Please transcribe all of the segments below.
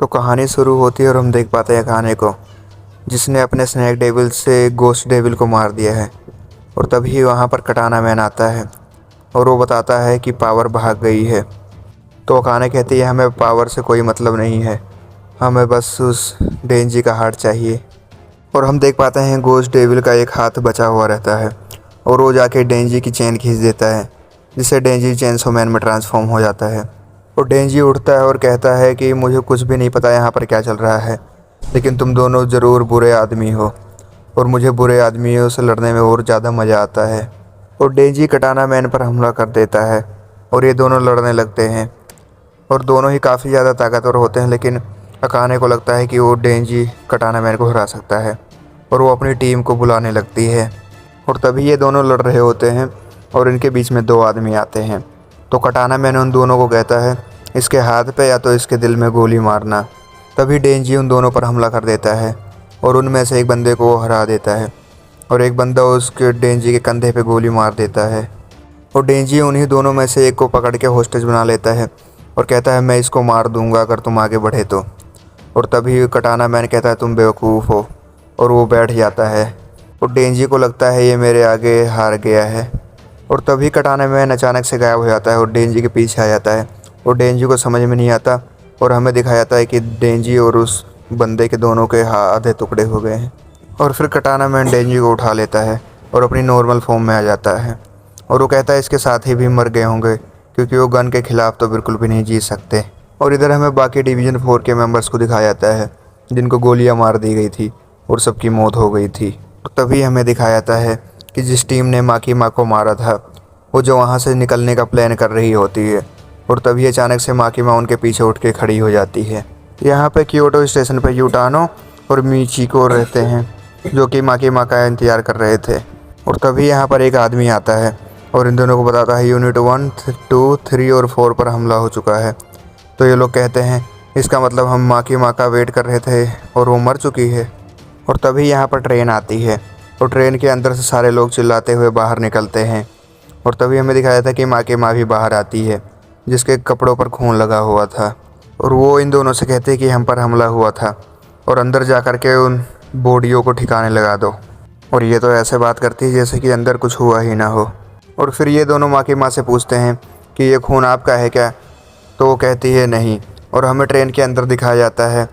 तो कहानी शुरू होती है और हम देख पाते हैं कहानी को जिसने अपने स्नैक डेविल से गोस्ट डेविल को मार दिया है। और तभी वहाँ पर कटाना मैन आता है और वो बताता है कि पावर भाग गई है। तो अकाने कहती है हमें पावर से कोई मतलब नहीं है, हमें बस उस डेंजी का हार्ट चाहिए। और हम देख पाते हैं गोस्ट डेविल का एक हाथ बचा हुआ रहता है और वो जाके डेंजी की चेन खींच देता है, जिससे डेंजी चेंसो मैन में ट्रांसफॉर्म हो जाता है। और डेंजी उठता है और कहता है कि मुझे कुछ भी नहीं पता यहाँ पर क्या चल रहा है, लेकिन तुम दोनों ज़रूर बुरे आदमी हो और मुझे बुरे आदमियों से लड़ने में और ज़्यादा मज़ा आता है। और डेंजी कटाना मैन पर हमला कर देता है और ये दोनों लड़ने लगते हैं और दोनों ही काफ़ी ज़्यादा ताकतवर होते हैं, लेकिन अकाने को लगता है कि वो डेंजी कटाना मैन को हरा सकता है और वो अपनी टीम को बुलाने लगती है। और तभी ये दोनों लड़ रहे होते हैं और इनके बीच में दो आदमी आते हैं। तो कटाना मैन उन दोनों को कहता है इसके हाथ पे या तो इसके दिल में गोली मारना। तभी डेंजी उन दोनों पर हमला कर देता है और उनमें से एक बंदे को वो हरा देता है और एक बंदा उसके डेंजी के कंधे पे गोली मार देता है। और डेंजी उन्हीं दोनों में से एक को पकड़ के होस्टेज बना लेता है और कहता है मैं इसको मार दूंगा अगर तुम आगे बढ़े तो। और तभी कटाना मैन कहता है तुम बेवकूफ़ हो और वो बैठ जाता है। और डेंजी को लगता है ये मेरे आगे हार गया है। और तभी कटाना मैन अचानक से गायब हो जाता है और डेंजी के पीछे आ जाता है और डेंजी को समझ में नहीं आता और हमें दिखाया जाता है कि डेंजी और उस बंदे के दोनों के आधे टुकड़े हो गए हैं। और फिर कटाना मैन डेंजी को उठा लेता है और अपनी नॉर्मल फॉर्म में आ जाता है और वो कहता है इसके साथी भी मर गए होंगे क्योंकि वो गन के खिलाफ तो बिल्कुल भी नहीं जीत सकते। और इधर हमें बाकी डिवीज़न 4 के मेंबर्स को दिखाया जाता है जिनको गोलियां मार दी गई थी और सबकी मौत हो गई थी। और तभी हमें दिखाया जाता है कि जिस टीम ने माकीमा को मारा था वो जो वहाँ से निकलने का प्लान कर रही होती है। और तभी अचानक से माकीमा उनके पीछे उठ के खड़ी हो जाती है। यहाँ पे क्योटो स्टेशन पे यूटानो और मिचिको रहते हैं जो कि माकीमा का इंतज़ार कर रहे थे। और तभी यहाँ पर एक आदमी आता है और इन दोनों को बताता है यूनिट 1, 2, 3 और 4 पर हमला हो चुका है। तो ये लोग कहते हैं इसका मतलब हम माकीमा का वेट कर रहे थे और वो मर चुकी है। और तभी यहाँ पर ट्रेन आती है और ट्रेन के अंदर से सारे लोग चिल्लाते हुए बाहर निकलते हैं। और तभी हमें दिखाया था कि माकीमा भी बाहर आती है जिसके कपड़ों पर खून लगा हुआ था और वो इन दोनों से कहते हैं कि हम पर हमला हुआ था और अंदर जा कर के उन बॉडियों को ठिकाने लगा दो। और ये तो ऐसे बात करती है जैसे कि अंदर कुछ हुआ ही ना हो। और फिर ये दोनों माकीमा से पूछते हैं कि ये खून आपका है क्या, तो वो कहती है नहीं। और हमें ट्रेन के अंदर दिखाया जाता है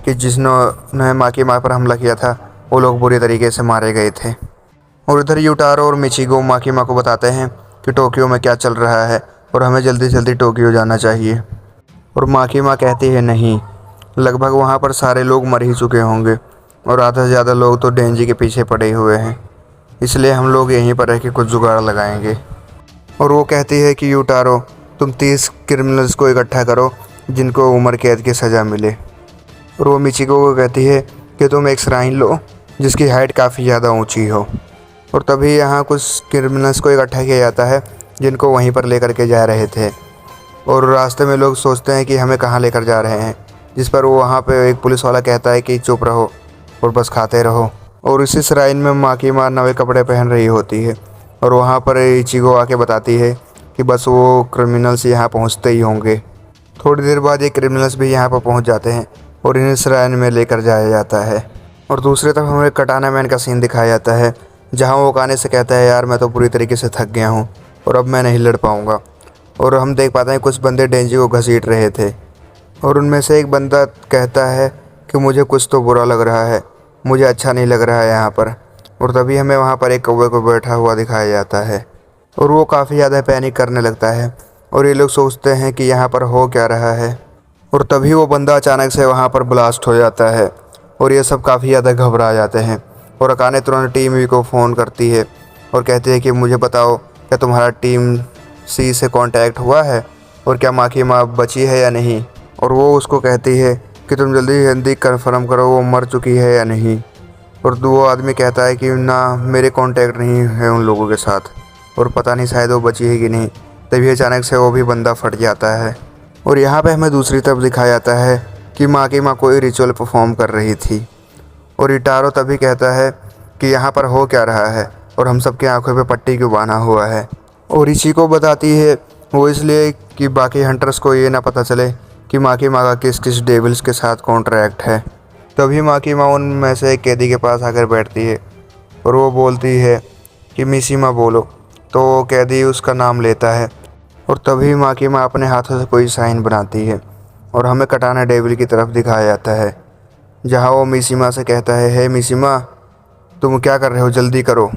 कि जिन्होंने माकीमा पर हमला किया था वो लोग बुरी तरीके से मारे गए थे। और इधर यूटारो और मिचिको माकीमा को बताते हैं कि टोक्यो में क्या चल रहा है और हमें जल्दी जल्दी टोक्यो जाना चाहिए। और माकीमा कहती है नहीं, लगभग वहाँ पर सारे लोग मर ही चुके होंगे और आधा से ज़्यादा लोग तो डेंजी के पीछे पड़े हुए हैं, इसलिए हम लोग यहीं पर रह के कुछ जुगाड़ लगाएंगे। और वो कहती है कि यूटारो तुम 30 क्रिमिनल्स को इकट्ठा करो जिनको उम्र कैद की सज़ा मिले। और वो मिचिको को कहती है कि तुम एक श्राइन लो जिसकी हाइट काफ़ी ज़्यादा ऊंची हो। और तभी यहाँ कुछ क्रिमिनल्स को इकट्ठा किया जाता है जिनको वहीं पर लेकर के जा रहे थे। और रास्ते में लोग सोचते हैं कि हमें कहाँ लेकर जा रहे हैं, जिस पर वो वहाँ पे एक पुलिस वाला कहता है कि चुप रहो और बस खाते रहो। और इसी श्राइन में माकीमा नए कपड़े पहन रही होती है और वहाँ पर इचिगो आके बताती है कि बस वो क्रिमिनल्स यहाँ पहुँचते ही होंगे। थोड़ी देर बाद ये क्रिमिनल्स भी यहाँ पर पहुँच जाते हैं और इन्हें श्राइन में लेकर जाया जाता है। और दूसरी तरफ हमें कटाना मैन का सीन दिखाया जाता है जहाँ वो अकाने से कहता है यार मैं तो पूरी तरीके से थक गया हूँ और अब मैं नहीं लड़ पाऊँगा। और हम देख पाते हैं कुछ बंदे डेंजी को घसीट रहे थे और उनमें से एक बंदा कहता है कि मुझे कुछ तो बुरा लग रहा है, मुझे अच्छा नहीं लग रहा है यहाँ पर। और तभी हमें वहाँ पर एक कौवे को बैठा हुआ दिखाया जाता है और वो काफ़ी ज़्यादा पैनिक करने लगता है और ये लोग सोचते हैं कि यहाँ पर हो क्या रहा है। और तभी वो बंदा अचानक से वहाँ पर ब्लास्ट हो जाता है और ये सब काफ़ी ज़्यादा घबरा जाते हैं। और अकाने तुरंत टीम वी को फ़ोन करती है और कहती है कि मुझे बताओ क्या तुम्हारा टीम सी से कांटेक्ट हुआ है और क्या माकीमा बची है या नहीं। और वो उसको कहती है कि तुम जल्दी जल्दी कन्फर्म करो वो मर चुकी है या नहीं। और वो आदमी कहता है कि ना मेरे कांटेक्ट नहीं है उन लोगों के साथ और पता नहीं शायद वो बची है कि नहीं। तभी अचानक से वो भी बंदा फट जाता है। और यहाँ पे हमें दूसरी तरफ दिखाया जाता है कि माकीमा कोई रिचुअल परफॉर्म कर रही थी। और इटारो तभी कहता है कि यहाँ पर हो क्या रहा है और हम सबकी आंखों पे पट्टी क्यों बांधा हुआ है। और इचिको बताती है वो इसलिए कि बाकी हंटर्स को ये ना पता चले कि माकी माँ का किस किस डेविल्स के साथ कॉन्ट्रैक्ट है। तभी माकी माँ उनमें से एक कैदी के पास आकर बैठती है और वो बोलती है कि मिशीमा बोलो। तो वो कैदी उसका नाम लेता है और तभी माकी माँ अपने हाथों से कोई साइन बनाती है और हमें कटाना डेविल की तरफ दिखाया जाता है, जहाँ वो मिशीमा से कहता है, हे मिशीमा, तुम क्या कर रहे हो, जल्दी करो।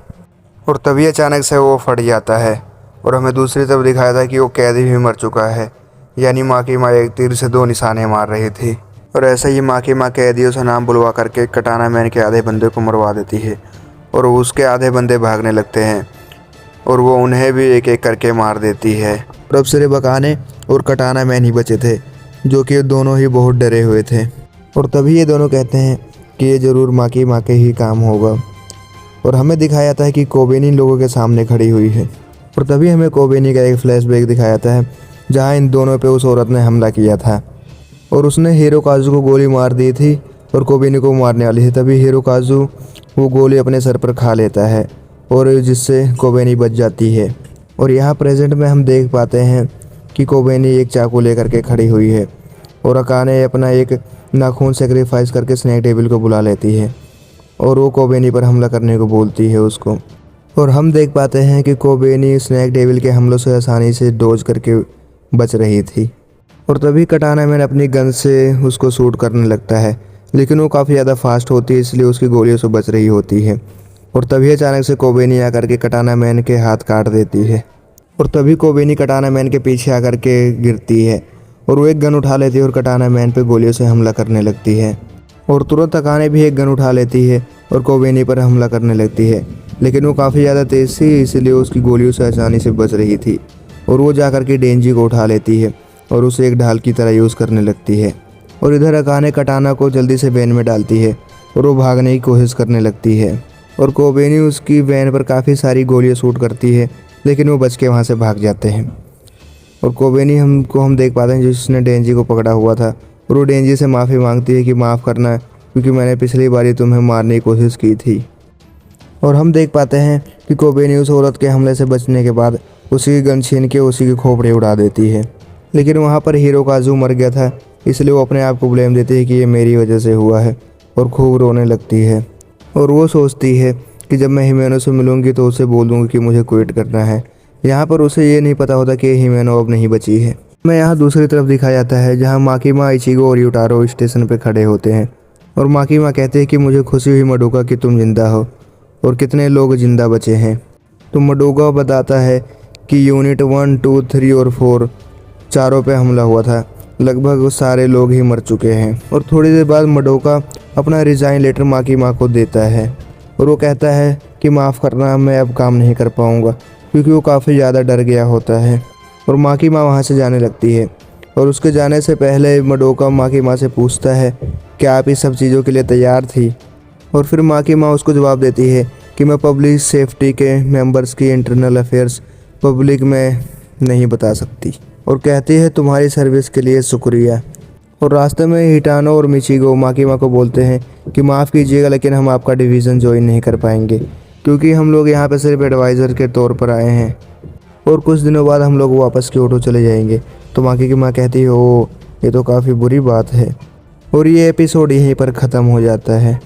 और तभी अचानक से वो फट जाता है और हमें दूसरी तरफ दिखाया था कि वो कैदी भी मर चुका है, यानी माकी माँ एक तीर से 2 निशाने मार रही थी। और ऐसे ही माकी माँ कैदियों से नाम बुलवा करके कटाना मैन के आधे बंदे को मरवा देती है और उसके आधे बंदे भागने लगते हैं और वो उन्हें भी एक एक करके मार देती है। और अब सिर्फ बकाने और कटाना मैन ही बचे थे, जो कि दोनों ही बहुत डरे हुए थे। और तभी ये दोनों कहते हैं कि ये ज़रूर माकी माँ के ही काम होगा। और हमें दिखाया जाता है कि कोबेनी लोगों के सामने खड़ी हुई है। और तभी हमें कोबेनी का एक फ्लैशबैक दिखाया जाता है, जहाँ इन दोनों पे उस औरत ने हमला किया था और उसने हिरोकाज़ु को गोली मार दी थी और कोबेनी को मारने वाली थी। तभी हिरोकाज़ु वो गोली अपने सर पर खा लेता है और जिससे कोबेनी बच जाती है। और यहाँ प्रेजेंट में हम देख पाते हैं कि कोबेनी एक चाकू लेकर के खड़ी हुई है और अकाने अपना एक नाखून सेक्रीफाइस करके स्नैक डेविल को बुला लेती है और वो कोबेनी पर हमला करने को बोलती है उसको। और हम देख पाते हैं कि कोबेनी स्नैक डेविल के हमलों से आसानी से डोज करके बच रही थी। और तभी कटाना मैन अपनी गन से उसको शूट करने लगता है, लेकिन वो काफ़ी ज़्यादा फास्ट होती है, इसलिए उसकी गोलियों से बच रही होती है। और तभी अचानक से कोबेनी आकर के कटाना मैन के हाथ काट देती है और तभी कोबेनी कटाना मैन के पीछे आकर के गिरती है और वो एक गन उठा लेती है और कटाना मैन पे गोलियों से हमला करने लगती है। और तुरंत अकाने भी एक गन उठा लेती है और कोबेनी पर हमला करने लगती है, लेकिन वो काफ़ी ज़्यादा तेज़ थी, इसलिए उसकी गोलियों से आसानी से बच रही थी। और वो जाकर के डेंजी को उठा लेती है और उसे एक ढाल की तरह यूज़ करने लगती है। और इधर अकाने कटाना को जल्दी से वैन में डालती है और वो भागने की कोशिश करने लगती है और कोबेनी उसकी वैन पर काफ़ी सारी गोलियां शूट करती है, लेकिन वो बच के वहाँ से भाग जाते हैं। और कोबेनी हम देख पाते हैं जिसने डेंजी को पकड़ा हुआ था और वो डेंजी से माफ़ी मांगती है कि माफ़ करना, क्योंकि मैंने पिछली बारी तुम्हें मारने की कोशिश की थी। और हम देख पाते हैं कि कोबेनी उस औरत के हमले से बचने के बाद उसी की गन छीन के उसी की खोपड़ी उड़ा देती है, लेकिन वहाँ पर हिरोकाज़ु मर गया था, इसलिए वो अपने आप को ब्लेम देती है कि ये मेरी वजह से हुआ है और खूब रोने लगती है। और वो सोचती है कि जब मैं हिमेनो से मिलूंगी तो उसे बोल दूंगी कि मुझे क्विट करना है। यहाँ पर उसे ये नहीं पता होता कि हिमेनो अब नहीं बची है। मैं यहाँ दूसरी तरफ दिखाया जाता है, जहाँ माकी माँ, इचिगो और यूटारो स्टेशन पर खड़े होते हैं और माकी माँ कहते हैं कि मुझे खुशी हुई मडोका कि तुम जिंदा हो और कितने लोग जिंदा बचे हैं। तो मडोका बताता है कि यूनिट 1, 2, 3 और 4 चारों पे हमला हुआ था, लगभग सारे लोग ही मर चुके हैं। और थोड़ी देर बाद मडोका अपना रिज़ाइन लेटर माकी माँ को देता है और वो कहता है कि माफ़ करना, मैं अब काम नहीं कर पाऊँगा, क्योंकि वो काफ़ी ज़्यादा डर गया होता है। और माकी माँ वहाँ से जाने लगती है और उसके जाने से पहले मडोका माकी माँ से पूछता है कि आप इस सब चीज़ों के लिए तैयार थी। और फिर माकी माँ उसको जवाब देती है कि मैं पब्लिक सेफ्टी के मेंबर्स की इंटरनल अफेयर्स पब्लिक में नहीं बता सकती, और कहती है तुम्हारी सर्विस के लिए शुक्रिया। और रास्ते में हिटानो और मिचिगो माकी माँ को बोलते हैं कि माफ़ कीजिएगा, लेकिन हम आपका डिवीज़न ज्वाइन नहीं कर पाएंगे, क्योंकि हम लोग यहाँ पे सिर्फ एडवाइज़र के तौर पर आए हैं और कुछ दिनों बाद हम लोग वापस क्योटो चले जाएंगे। तो माकी की माँ कहती है, ओ ये तो काफ़ी बुरी बात है। और ये एपिसोड यहीं पर ख़त्म हो जाता है।